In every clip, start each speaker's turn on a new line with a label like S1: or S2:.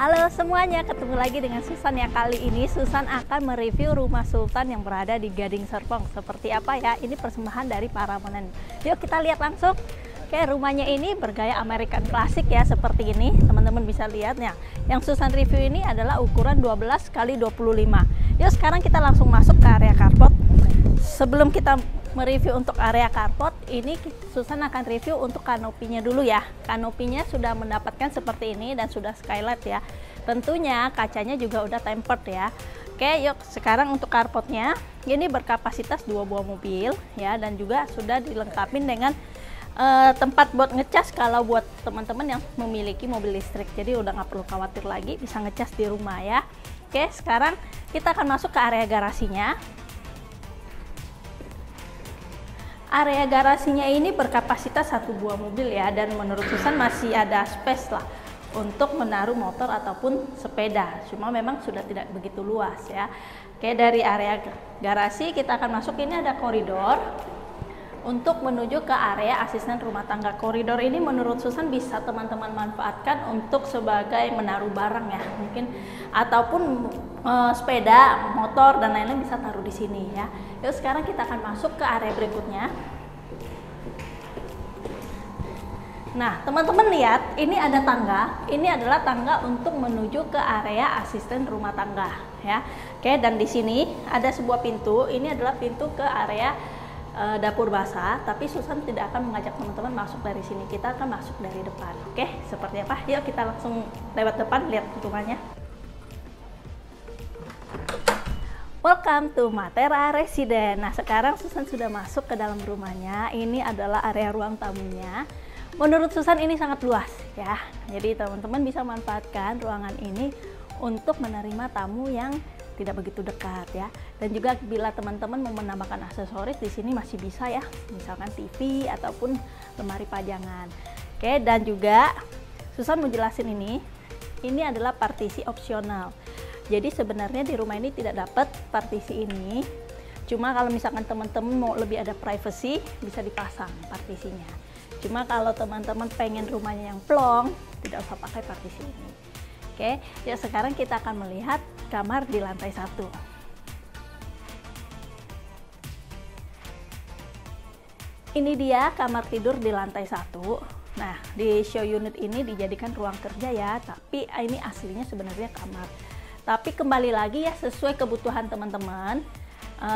S1: Halo semuanya, ketemu lagi dengan Susan ya. Kali ini Susan akan mereview rumah Sultan yang berada di Gading Serpong. Seperti apa ya? Ini persembahan dari Paramonan. Yuk kita lihat langsung. Oke, rumahnya ini bergaya American klasik ya, seperti ini. Teman-teman bisa lihatnya. Yang Susan review ini adalah ukuran 12 x 25. Yuk sekarang kita langsung masuk ke area carport. Sebelum kita mereview untuk area carport, ini Susan akan review untuk kanopinya dulu ya. Kanopinya sudah mendapatkan seperti ini dan sudah skylight ya. Tentunya kacanya juga udah tempered ya. Oke, yuk sekarang untuk carportnya. Ini berkapasitas 2 buah mobil ya, dan juga sudah dilengkapi dengan tempat buat ngecas kalau buat teman-teman yang memiliki mobil listrik. Jadi udah nggak perlu khawatir lagi, bisa ngecas di rumah ya. Oke, sekarang kita akan masuk ke area garasinya. Area garasinya ini berkapasitas 1 buah mobil ya, dan menurut Susan masih ada space lah untuk menaruh motor ataupun sepeda. Cuma memang sudah tidak begitu luas ya. Oke, dari area garasi kita akan masuk, ini ada koridor untuk menuju ke area asisten rumah tangga. Koridor ini menurut Susan bisa teman-teman manfaatkan untuk sebagai menaruh barang ya, mungkin ataupun sepeda, motor dan lain-lain bisa taruh di sini ya. Yuk sekarang kita akan masuk ke area berikutnya. Nah, teman-teman lihat, ini ada tangga. Ini adalah tangga untuk menuju ke area asisten rumah tangga ya. Oke, dan di sini ada sebuah pintu. Ini adalah pintu ke area dapur basah, tapi Susan tidak akan mengajak teman-teman masuk dari sini. Kita akan masuk dari depan. Oke, seperti apa? Yuk kita langsung lewat depan lihat rumahnya. Welcome to Matera Resident. Nah, sekarang Susan sudah masuk ke dalam rumahnya. Ini adalah area ruang tamunya. Menurut Susan ini sangat luas ya. Jadi teman-teman bisa manfaatkan ruangan ini untuk menerima tamu yang tidak begitu dekat ya. Dan juga bila teman-teman mau menambahkan aksesoris di sini masih bisa ya. Misalkan TV ataupun lemari pajangan. Oke, dan juga Susan mau jelasin ini adalah partisi opsional. Jadi sebenarnya di rumah ini tidak dapat partisi ini. Cuma kalau misalkan teman-teman mau lebih ada privacy, bisa dipasang partisinya. Cuma kalau teman-teman pengen rumahnya yang plong, tidak usah pakai partisi ini. Oke, ya sekarang kita akan melihat kamar di lantai 1. Ini dia kamar tidur di lantai 1. Nah, di show unit ini dijadikan ruang kerja ya, tapi ini aslinya sebenarnya kamar. Tapi kembali lagi ya, sesuai kebutuhan teman-teman,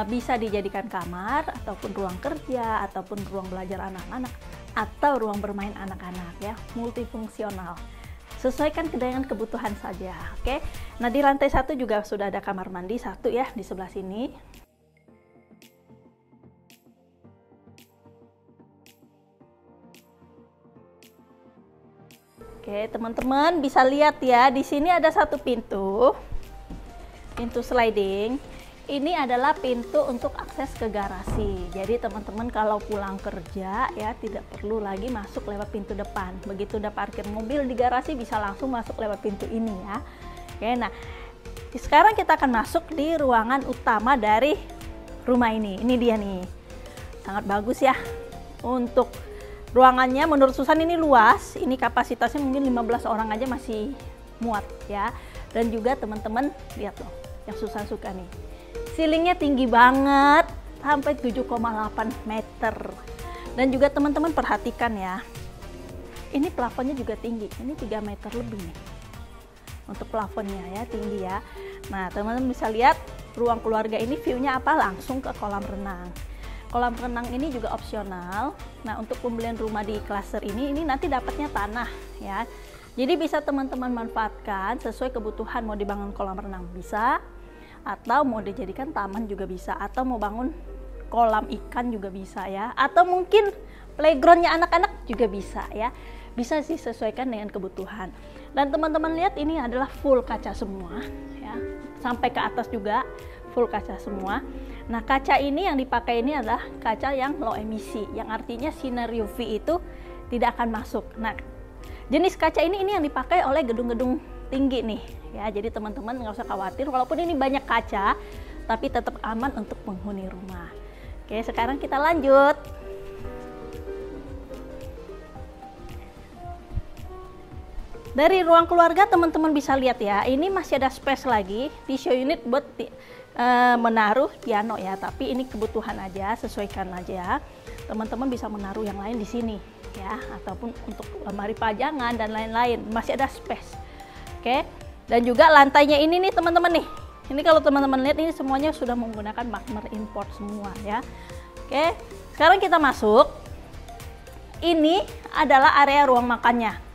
S1: bisa dijadikan kamar ataupun ruang kerja ataupun ruang belajar anak-anak atau ruang bermain anak-anak ya, multifungsional. Sesuaikan dengan kebutuhan saja. Oke. Nah, di lantai 1 juga sudah ada kamar mandi 1 ya, di sebelah sini. Oke, teman-teman bisa lihat ya, di sini ada 1 pintu sliding. Ini adalah pintu untuk akses ke garasi. Jadi teman-teman kalau pulang kerja ya tidak perlu lagi masuk lewat pintu depan. Begitu udah parkir mobil di garasi bisa langsung masuk lewat pintu ini ya. Oke, nah sekarang kita akan masuk di ruangan utama dari rumah ini. Ini dia nih. Sangat bagus ya. Untuk ruangannya menurut Susan ini luas. Ini kapasitasnya mungkin 15 orang aja masih muat ya. Dan juga teman-teman lihat loh, yang Susan suka nih. Ceilingnya tinggi banget, sampai 7,8 meter. Dan juga teman-teman perhatikan ya, ini plafonnya juga tinggi, ini 3 meter lebih nih. Untuk plafonnya ya, tinggi ya. Nah, teman-teman bisa lihat ruang keluarga ini view-nya apa? Langsung ke kolam renang. Kolam renang ini juga opsional. Nah, untuk pembelian rumah di klaster ini nanti dapatnya tanah ya. Jadi bisa teman-teman manfaatkan sesuai kebutuhan, mau dibangun kolam renang bisa, atau mau dijadikan taman juga bisa, atau mau bangun kolam ikan juga bisa ya, atau mungkin playgroundnya anak-anak juga bisa ya. Bisa sih sesuaikan dengan kebutuhan. Dan teman-teman lihat ini adalah full kaca semua ya, sampai ke atas juga full kaca semua. Nah, kaca ini yang dipakai ini adalah kaca yang low emisi, yang artinya sinar UV itu tidak akan masuk. Nah, jenis kaca ini yang dipakai oleh gedung-gedung tinggi nih ya. Jadi teman-teman nggak usah khawatir, walaupun ini banyak kaca tapi tetap aman untuk penghuni rumah. Oke, sekarang kita lanjut. Dari ruang keluarga teman-teman bisa lihat ya, ini masih ada space lagi di show unit buat menaruh piano ya, tapi ini kebutuhan aja, sesuaikan aja. Teman-teman bisa menaruh yang lain di sini ya, ataupun untuk lemari pajangan dan lain-lain, masih ada space. Oke. Dan juga lantainya ini nih teman-teman nih. Ini kalau teman-teman lihat ini semuanya sudah menggunakan marmer import semua ya. Oke. Sekarang kita masuk. Ini adalah area ruang makannya.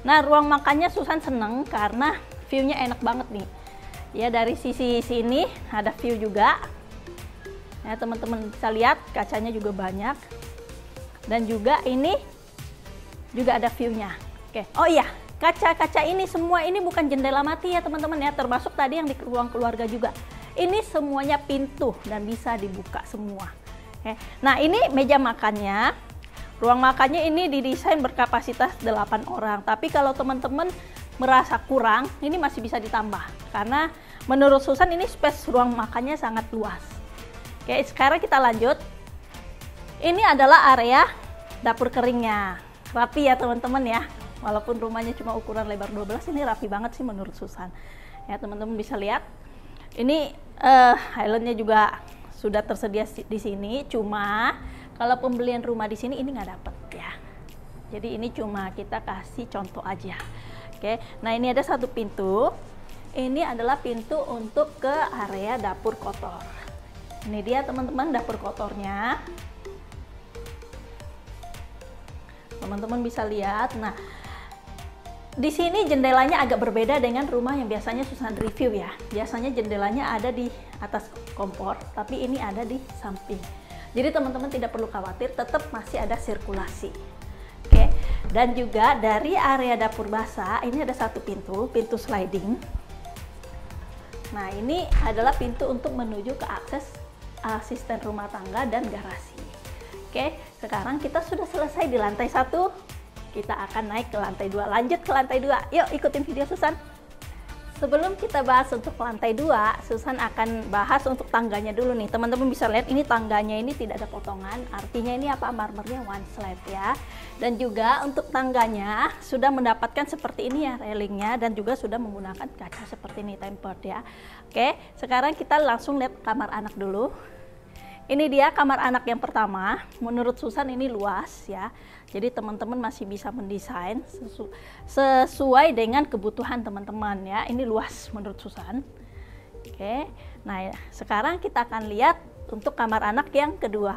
S1: Nah, ruang makannya Susan seneng karena view-nya enak banget nih. Ya, dari sisi sini ada view juga. Ya, teman-teman bisa lihat kacanya juga banyak. Dan juga ini juga ada view-nya. Oke. Oh iya, kaca-kaca ini semua ini bukan jendela mati ya, teman-teman ya, termasuk tadi yang di ruang keluarga juga. Ini semuanya pintu dan bisa dibuka semua. Oke. Nah, ini meja makannya. Ruang makannya ini didesain berkapasitas 8 orang, tapi kalau teman-teman merasa kurang, ini masih bisa ditambah. Karena menurut Susan ini space ruang makannya sangat luas. Oke, sekarang kita lanjut. Ini adalah area dapur keringnya. Rapi ya teman-teman ya. Walaupun rumahnya cuma ukuran lebar 12, ini rapi banget sih menurut Susan. Ya, teman-teman bisa lihat. Ini islandnya juga sudah tersedia di sini, cuma kalau pembelian rumah di sini ini nggak dapet ya. Jadi ini cuma kita kasih contoh aja. Oke, nah ini ada satu pintu. Ini adalah pintu untuk ke area dapur kotor. Ini dia teman-teman dapur kotornya. Teman-teman bisa lihat. Nah, di sini jendelanya agak berbeda dengan rumah yang biasanya Susan review ya. Biasanya jendelanya ada di atas kompor, tapi ini ada di samping. Jadi teman-teman tidak perlu khawatir, tetap masih ada sirkulasi. Oke. Dan juga dari area dapur basah, ini ada satu pintu sliding. Nah, ini adalah pintu untuk menuju ke akses asisten rumah tangga dan garasi. Oke, sekarang kita sudah selesai di lantai 1. Kita akan naik ke lantai 2. Lanjut ke lantai 2. Yuk, ikutin video Susan. Sebelum kita bahas untuk lantai 2, Susan akan bahas untuk tangganya dulu nih. Teman-teman bisa lihat ini tangganya ini tidak ada potongan. Artinya ini apa? Marmernya one slab ya. Dan juga untuk tangganya sudah mendapatkan seperti ini ya railingnya, dan juga sudah menggunakan kaca seperti ini tempered ya. Oke, sekarang kita langsung lihat kamar anak dulu. Ini dia kamar anak yang pertama. Menurut Susan ini luas ya. Jadi teman-teman masih bisa mendesain sesuai dengan kebutuhan teman-teman ya. Ini luas menurut Susan. Oke. Nah, sekarang kita akan lihat untuk kamar anak yang kedua.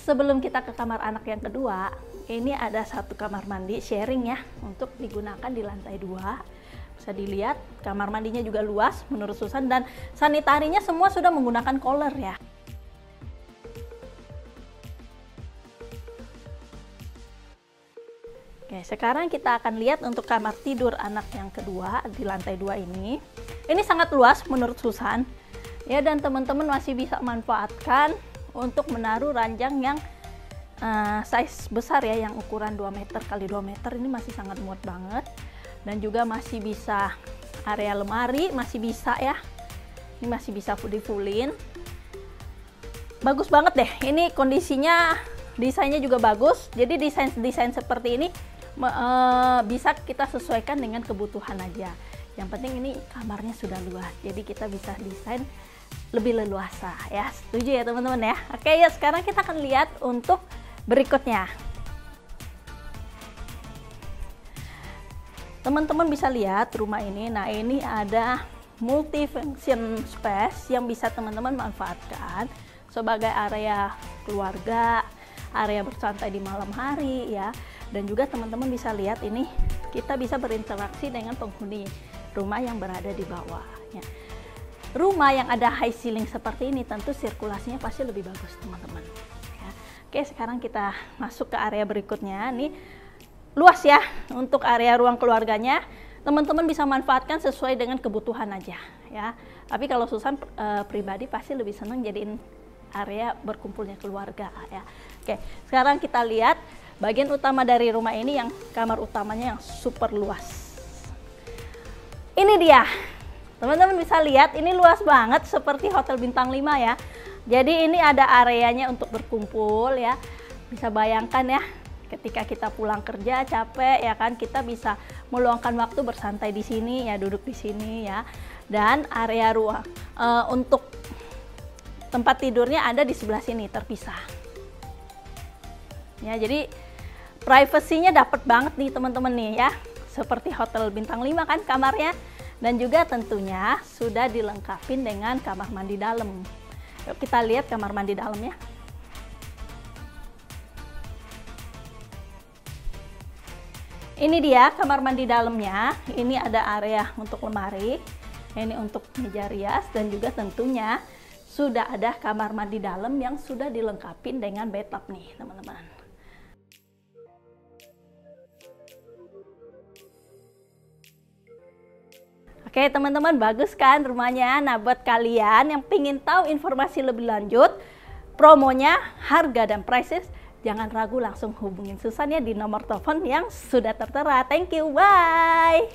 S1: Sebelum kita ke kamar anak yang kedua, ini ada satu kamar mandi sharing ya untuk digunakan di lantai 2. Bisa dilihat kamar mandinya juga luas menurut Susan, dan sanitarinya semua sudah menggunakan color ya. Oke, sekarang kita akan lihat untuk kamar tidur anak yang kedua di lantai 2 ini. Ini sangat luas menurut Susan ya, dan teman-teman masih bisa manfaatkan untuk menaruh ranjang yang size besar ya, yang ukuran 2 meter kali 2 meter. Ini masih sangat muat banget. Dan juga masih bisa area lemari, masih bisa ya. Ini masih bisa di-fullin. Bagus banget deh. Ini kondisinya, desainnya juga bagus. Jadi desain seperti ini bisa kita sesuaikan dengan kebutuhan aja. Yang penting ini kamarnya sudah luas. Jadi kita bisa desain lebih leluasa ya. Setuju ya teman-teman ya. Oke ya, sekarang kita akan lihat untuk berikutnya. Teman-teman bisa lihat rumah ini. Nah, ini ada multifunction space yang bisa teman-teman manfaatkan sebagai area keluarga, area bersantai di malam hari ya. Dan juga teman-teman bisa lihat ini kita bisa berinteraksi dengan penghuni rumah yang berada di bawah ya. Rumah yang ada high ceiling seperti ini tentu sirkulasinya pasti lebih bagus teman-teman ya. Oke, sekarang kita masuk ke area berikutnya nih. Luas ya untuk area ruang keluarganya, teman-teman bisa manfaatkan sesuai dengan kebutuhan aja ya. Tapi kalau Susan pribadi pasti lebih senang jadiin area berkumpulnya keluarga ya. Oke, sekarang kita lihat bagian utama dari rumah ini, yang kamar utamanya yang super luas. Ini dia, teman-teman bisa lihat ini luas banget seperti hotel bintang 5 ya. Jadi ini ada areanya untuk berkumpul ya. Bisa bayangkan ya, ketika kita pulang kerja capek ya kan, kita bisa meluangkan waktu bersantai di sini ya, duduk di sini ya. Dan area ruang untuk tempat tidurnya ada di sebelah sini terpisah. Ya, jadi privasinya dapat banget nih teman-teman nih ya. Seperti hotel bintang 5 kan kamarnya, dan juga tentunya sudah dilengkapi dengan kamar mandi dalam. Yuk kita lihat kamar mandi dalamnya. Ini dia kamar mandi dalamnya. Ini ada area untuk lemari, ini untuk meja rias, dan juga tentunya sudah ada kamar mandi dalam yang sudah dilengkapi dengan bathtub nih teman-teman. Oke teman-teman, bagus kan rumahnya? Nah, buat kalian yang pingin tahu informasi lebih lanjut, promonya, harga dan prices, jangan ragu langsung hubungin Susan ya di nomor telepon yang sudah tertera. Thank you, bye!